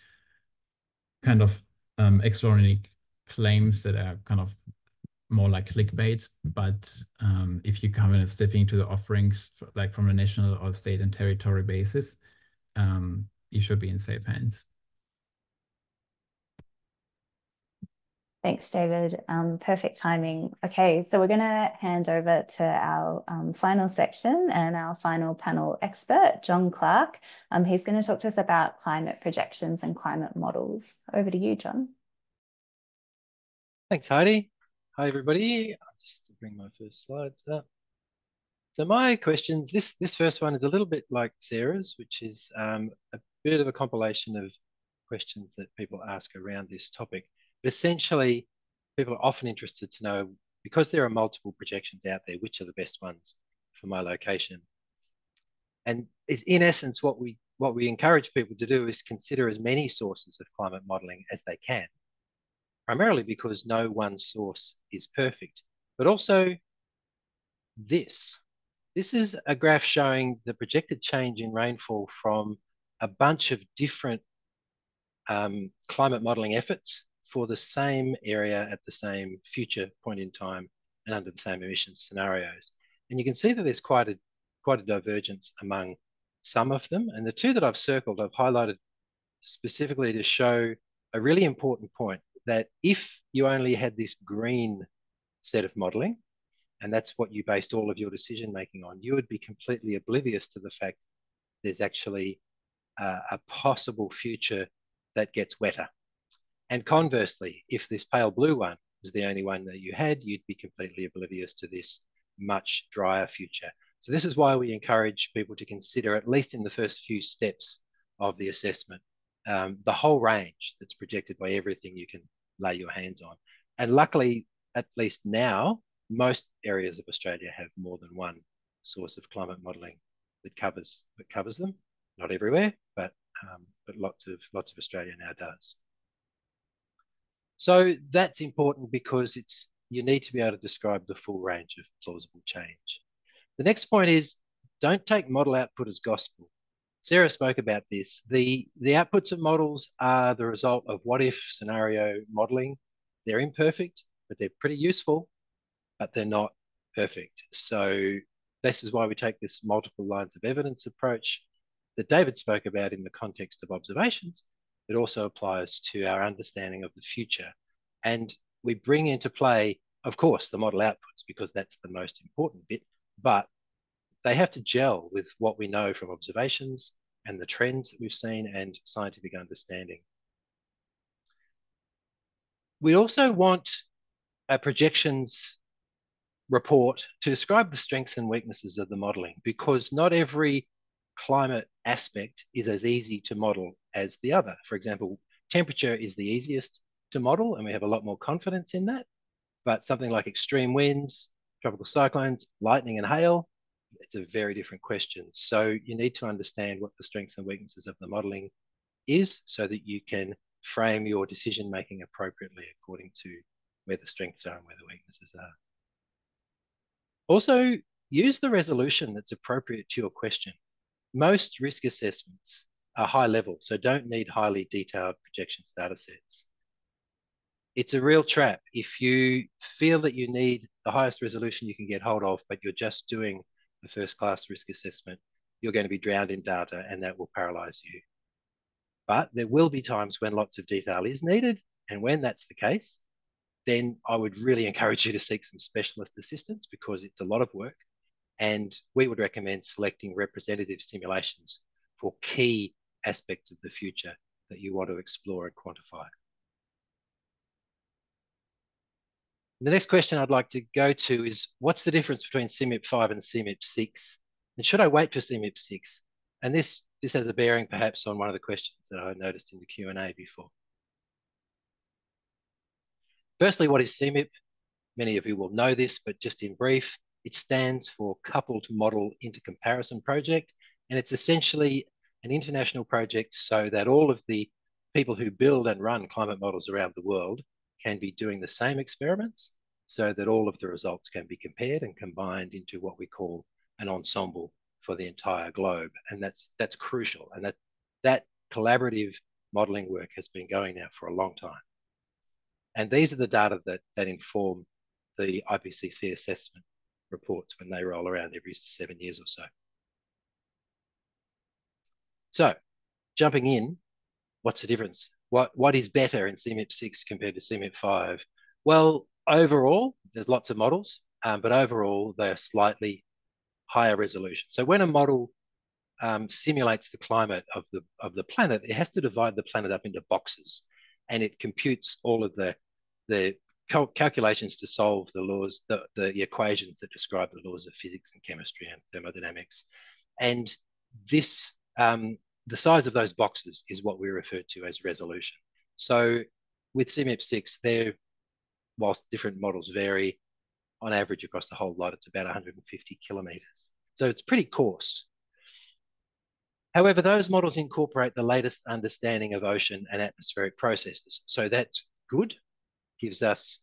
[SPEAKER 3] kind of extraordinary claims that are kind of more like clickbait. But if you come in and sticking to the offerings like from a national or state and territory basis, you should be in safe hands.
[SPEAKER 1] Thanks, David. Perfect timing. Okay, so we're going to hand over to our final section and our final panel expert, John Clarke. He's going to talk to us about climate projections and climate models. Over to you, John.
[SPEAKER 4] Thanks, Heidi. Hi, everybody. I'll just bring my first slides up. So my questions, this first one is a little bit like Sarah's, which is a bit of a compilation of questions that people ask around this topic. But essentially, people are often interested to know, because there are multiple projections out there, which are the best ones for my location. And is in essence, what we encourage people to do is consider as many sources of climate modelling as they can, primarily because no one source is perfect. But also this is a graph showing the projected change in rainfall from a bunch of different climate modelling efforts for the same area at the same future point in time and under the same emissions scenarios. And you can see that there's quite a divergence among some of them. And the two that I've circled, I've highlighted specifically to show a really important point, that if you only had this green set of modelling, and that's what you based all of your decision making on, you would be completely oblivious to the fact there's actually a possible future that gets wetter. And conversely, if this pale blue one was the only one that you had, you'd be completely oblivious to this much drier future. So this is why we encourage people to consider, at least in the first few steps of the assessment, the whole range that's projected by everything you can lay your hands on. And luckily, at least now, most areas of Australia have more than one source of climate modelling that covers them. Not everywhere, but lots of Australia now does. So that's important because you need to be able to describe the full range of plausible change. The next point is, don't take model output as gospel. Sarah spoke about this. The outputs of models are the result of what-if scenario modelling. They're imperfect, but they're pretty useful, but they're not perfect. So this is why we take this multiple lines of evidence approach that David spoke about in the context of observations. It also applies to our understanding of the future. And we bring into play, of course, the model outputs, because that's the most important bit, but they have to gel with what we know from observations and the trends that we've seen and scientific understanding. We also want a projections report to describe the strengths and weaknesses of the modelling, because not every climate aspect is as easy to model as the other. For example, temperature is the easiest to model, and we have a lot more confidence in that. But something like extreme winds, tropical cyclones, lightning and hail, it's a very different question. So you need to understand what the strengths and weaknesses of the modelling is so that you can frame your decision-making appropriately according to where the strengths are and where the weaknesses are. Also, use the resolution that's appropriate to your question. Most risk assessments are high level, so don't need highly detailed projections data sets. It's a real trap. If you feel that you need the highest resolution you can get hold of, but you're just doing a first-class risk assessment, you're going to be drowned in data and that will paralyze you. But there will be times when lots of detail is needed, and when that's the case, then I would really encourage you to seek some specialist assistance because it's a lot of work. And we would recommend selecting representative simulations for key aspects of the future that you want to explore and quantify. The next question I'd like to go to is, what's the difference between CMIP5 and CMIP6? And should I wait for CMIP6? And this has a bearing perhaps on one of the questions that I noticed in the Q&A before. Firstly, what is CMIP? Many of you will know this, but just in brief, it stands for Coupled Model Intercomparison Project, and it's essentially an international project so that all of the people who build and run climate models around the world can be doing the same experiments so that all of the results can be compared and combined into what we call an ensemble for the entire globe. And that's crucial. And that collaborative modeling work has been going now for a long time. And these are the data that inform the IPCC assessment reports when they roll around every 7 years or so. So jumping in, what's the difference? What is better in CMIP6 compared to CMIP5? Well, overall, there's lots of models, but overall they are slightly higher resolution. So when a model simulates the climate of the planet, it has to divide the planet up into boxes, and it computes all of the calculations to solve the laws, the equations that describe the laws of physics and chemistry and thermodynamics. And this, the size of those boxes is what we refer to as resolution. So with CMIP6, whilst different models vary, on average across the whole lot, it's about 150 kilometers. So it's pretty coarse. However, those models incorporate the latest understanding of ocean and atmospheric processes. So that's good, gives us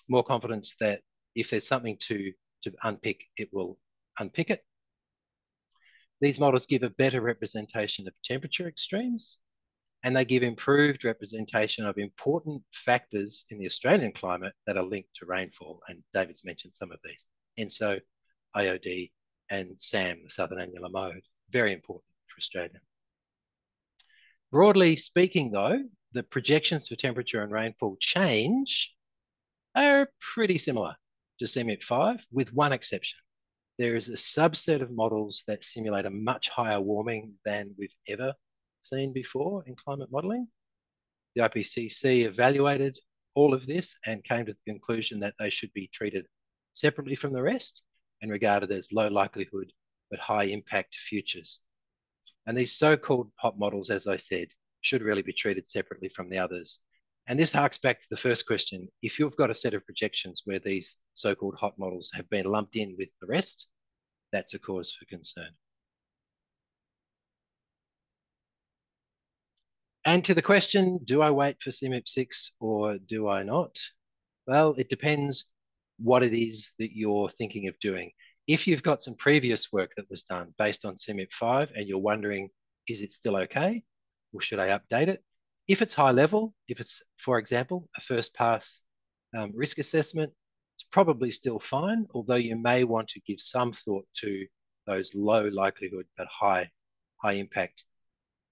[SPEAKER 4] more confidence that if there's something to unpick, it will unpick it. These models give a better representation of temperature extremes, and they give improved representation of important factors in the Australian climate that are linked to rainfall. And David's mentioned some of these: ENSO, IOD, and SAM, the Southern Annular Mode. Very important for Australia. Broadly speaking, though, the projections for temperature and rainfall change are pretty similar to CMIP5, with one exception. There is a subset of models that simulate a much higher warming than we've ever seen before in climate modelling. The IPCC evaluated all of this and came to the conclusion that they should be treated separately from the rest and regarded as low likelihood but high impact futures. And these so-called hot models, as I said, should really be treated separately from the others. And this harks back to the first question. If you've got a set of projections where these so-called hot models have been lumped in with the rest, that's a cause for concern. And to the question, do I wait for CMIP6 or do I not? Well, it depends what it is that you're thinking of doing. If you've got some previous work that was done based on CMIP5 and you're wondering, is it still okay? Or should I update it? If it's high level, if it's, for example, a first pass risk assessment, it's probably still fine, although you may want to give some thought to those low likelihood but high impact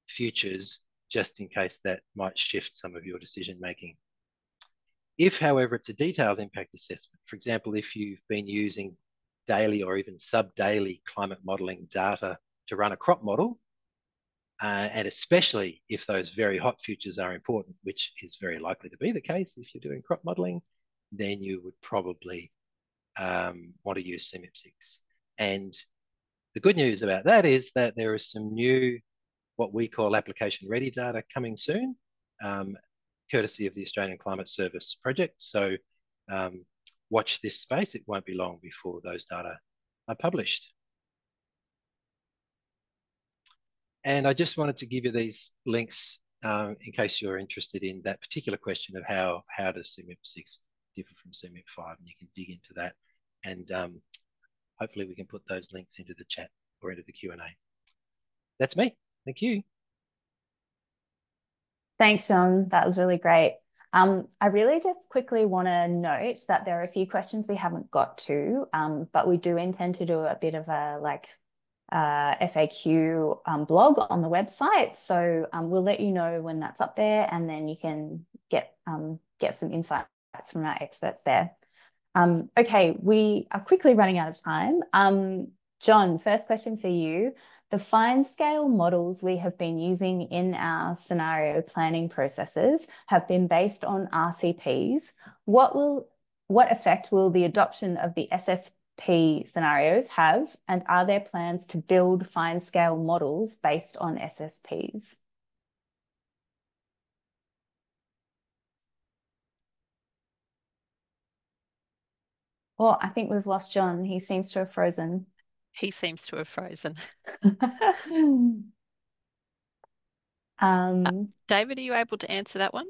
[SPEAKER 4] futures, just in case that might shift some of your decision making. If, however, it's a detailed impact assessment, for example, if you've been using daily or even sub-daily climate modelling data to run a crop model, and especially if those very hot futures are important, which is very likely to be the case if you're doing crop modelling, then you would probably want to use CMIP6. And the good news about that is that there is some new, what we call application ready data coming soon, courtesy of the Australian Climate Service project. So watch this space. It won't be long before those data are published. And I just wanted to give you these links in case you're interested in that particular question of how does CMIP6 differ from CMIP5, and you can dig into that. And hopefully we can put those links into the chat or into the Q&A. That's me. Thank you.
[SPEAKER 1] Thanks, John. That was really great. I really just quickly want to note that there are a few questions we haven't got to, but we do intend to do a bit of a FAQ blog on the website. So we'll let you know when that's up there, and then you can get some insights from our experts there. Okay, we are quickly running out of time. John, first question for you. The fine scale models we have been using in our scenario planning processes have been based on RCPs. What effect will the adoption of the SSP scenarios have, and are there plans to build fine scale models based on SSPs? Oh, I think we've lost John. He seems to have frozen.
[SPEAKER 2] He seems to have frozen. David, are you able to answer that one?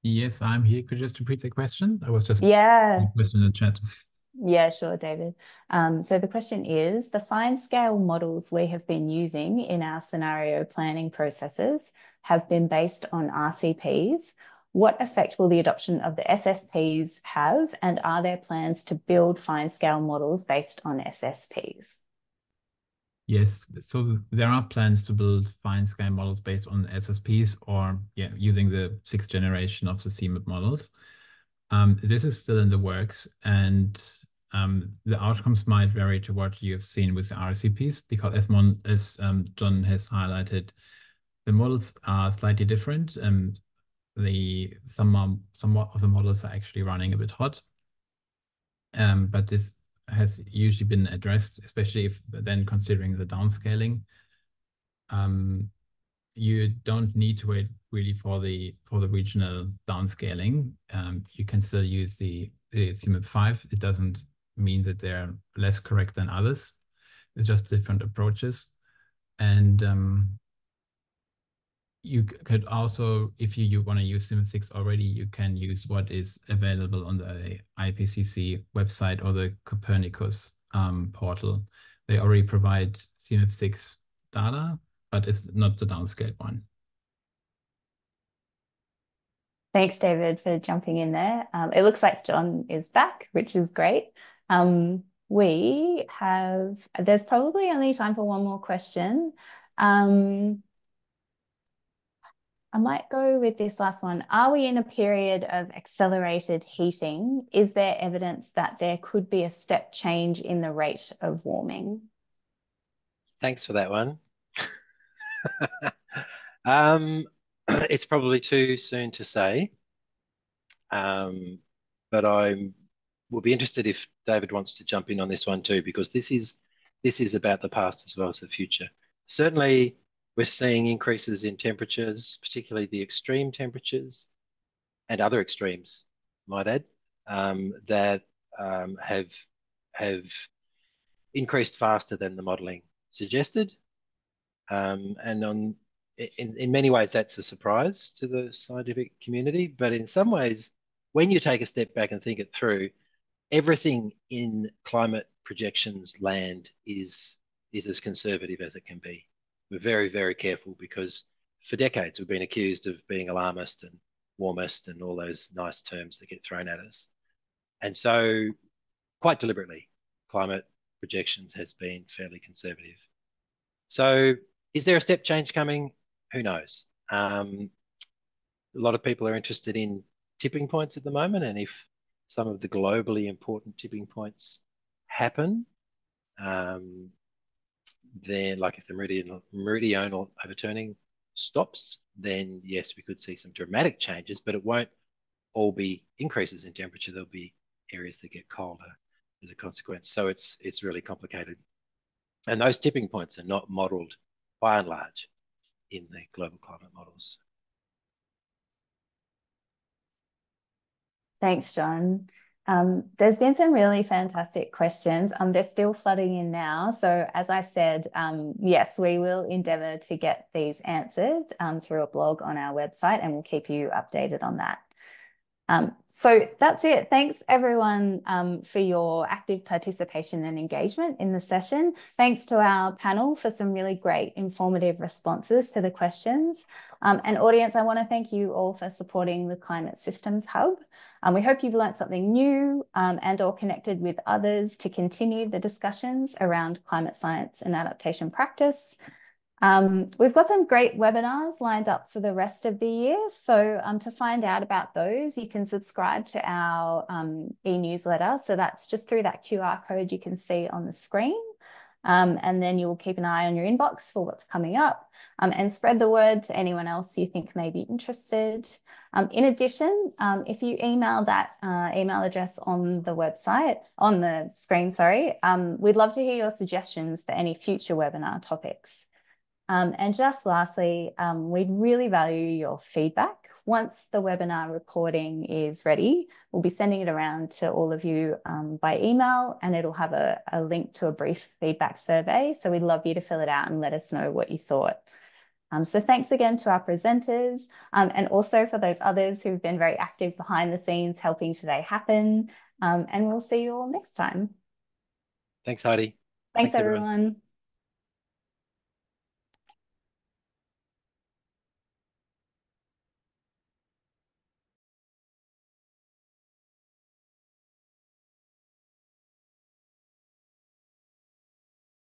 [SPEAKER 3] Yes, I'm here. Could you just repeat the question? I was just
[SPEAKER 1] a
[SPEAKER 3] question in the chat.
[SPEAKER 1] Yeah, sure, David. So the question is, the fine scale models we have been using in our scenario planning processes have been based on RCPs. What effect will the adoption of the SSPs have, and are there plans to build fine scale models based on SSPs?
[SPEAKER 3] Yes, so there are plans to build fine scale models based on SSPs, or using the 6th generation of the CMIP models. This is still in the works, and the outcomes might vary to what you have seen with the RCPs, because as John has highlighted, the models are slightly different. Some of the models are actually running a bit hot, but this has usually been addressed, especially if then considering the downscaling. You don't need to wait really for the regional downscaling. You can still use the CMIP5. It doesn't mean that they're less correct than others. It's just different approaches. And you could also, if you want to use CMIP6 already, you can use what is available on the IPCC website or the Copernicus portal. They already provide CMIP6 data, but it's not the downscaled one.
[SPEAKER 1] Thanks, David, for jumping in there. It looks like John is back, which is great. There's probably only time for one more question. I might go with this last one. Are we in a period of accelerated heating? Is there evidence that there could be a step change in the rate of warming?
[SPEAKER 4] Thanks for that one. It's probably too soon to say, but I will be interested if David wants to jump in on this one too, because this is about the past as well as the future. Certainly, we're seeing increases in temperatures, particularly the extreme temperatures and other extremes, might add, that have increased faster than the modelling suggested. And in many ways, that's a surprise to the scientific community. But in some ways, when you take a step back and think it through, everything in climate projections land is as conservative as it can be. We're very, very careful because for decades we've been accused of being alarmist and warmist and all those nice terms that get thrown at us. And so quite deliberately, climate projections has been fairly conservative. So is there a step change coming? Who knows? A lot of people are interested in tipping points at the moment, and if some of the globally important tipping points happen, then like if the meridional overturning stops, then yes, we could see some dramatic changes, but it won't all be increases in temperature. There'll be areas that get colder as a consequence. So it's really complicated. And those tipping points are not modelled by and large in the global climate models.
[SPEAKER 1] Thanks, John. There's been some really fantastic questions. They're still flooding in now. So as I said, yes, we will endeavour to get these answered through a blog on our website, and we'll keep you updated on that. So that's it. Thanks everyone for your active participation and engagement in the session. Thanks to our panel for some really great informative responses to the questions. And audience, I want to thank you all for supporting the Climate Systems Hub. We hope you've learned something new and or connected with others to continue the discussions around climate science and adaptation practice. We've got some great webinars lined up for the rest of the year. So to find out about those, you can subscribe to our e-newsletter. So that's just through that QR code you can see on the screen. And then you'll keep an eye on your inbox for what's coming up and spread the word to anyone else you think may be interested. In addition, if you email that email address on the website, on the screen, sorry, we'd love to hear your suggestions for any future webinar topics. And just lastly, we'd really value your feedback. Once the webinar recording is ready, we'll be sending it around to all of you by email, and it'll have a link to a brief feedback survey. So we'd love you to fill it out and let us know what you thought. So thanks again to our presenters and also for those others who've been very active behind the scenes helping today happen. And we'll see you all next time.
[SPEAKER 4] Thanks, Heidi.
[SPEAKER 1] Thanks everyone.